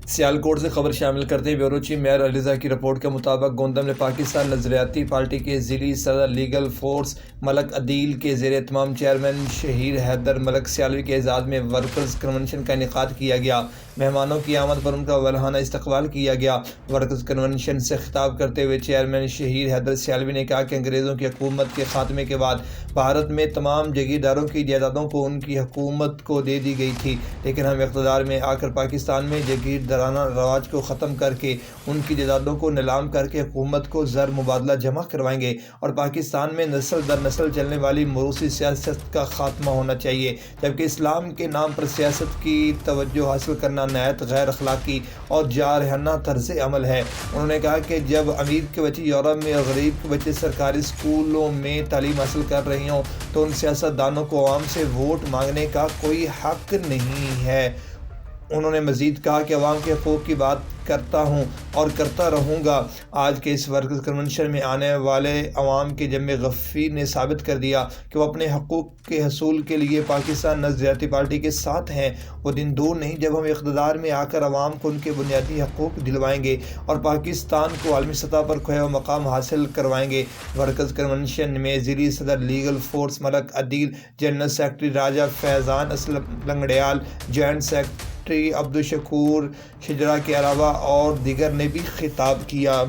سیالکوٹ سے خبر شامل کرتے ہوئے بیورو چیف میئر علیزہ کی رپورٹ کے مطابق گوندم نے پاکستان نظریاتی پارٹی کے ضلعی صدر لیگل فورس ملک عدیل کے زیر اہتمام چیئرمین شہیر حیدر ملک سیالوی کے اعزاز میں ورکرز کنونشن کا انعقاد کیا گیا۔ مہمانوں کی آمد پر ان کا ولہانہ استقبال کیا گیا۔ ورکرز کنونشن سے خطاب کرتے ہوئے چیئرمین شہیر حیدر سیالوی نے کہا کہ انگریزوں کی حکومت کے خاتمے کے بعد بھارت میں تمام جگیرداروں کی جائیدادوں کو ان کی حکومت کو دے دی گئی تھی، لیکن ہم اقتدار میں آ کر پاکستان میں جگیردارانہ رواج کو ختم کر کے ان کی جائیدادوں کو نیلام کر کے حکومت کو زر مبادلہ جمع کروائیں گے اور پاکستان میں نسل در نسل چلنے والی موروثی سیاست کا خاتمہ ہونا چاہیے، جبکہ اسلام کے نام پر سیاست کی توجہ حاصل کرنا نہایت غیر اخلاقی اور جارحانہ طرز عمل ہے۔ انہوں نے کہا کہ جب امیر کے بچے یورپ میں اور غریب کے بچے سرکاری اسکولوں میں تعلیم حاصل کر رہے ہوں تو ان سیاست دانوں کو عوام سے ووٹ مانگنے کا کوئی حق نہیں ہے۔ انہوں نے مزید کہا کہ عوام کے حقوق کی بات کرتا ہوں اور کرتا رہوں گا۔ آج کے اس ورکرز کنونشن میں آنے والے عوام کے جمع غفیر نے ثابت کر دیا کہ وہ اپنے حقوق کے حصول کے لیے پاکستان نظریاتی پارٹی کے ساتھ ہیں۔ وہ دن دور نہیں جب ہم اقتدار میں آ کر عوام کو ان کے بنیادی حقوق دلوائیں گے اور پاکستان کو عالمی سطح پر کھویا ہوا مقام حاصل کروائیں گے۔ ورکرز کنونشن میں ضلعی صدر لیگل فورس ملک عدیل، جنرل سیکرٹری راجہ فیضان اسلم لنگڑیال، جوائنٹ سیکرٹری عبدالشکور شجرا کے علاوہ اور دیگر نے بھی خطاب کیا۔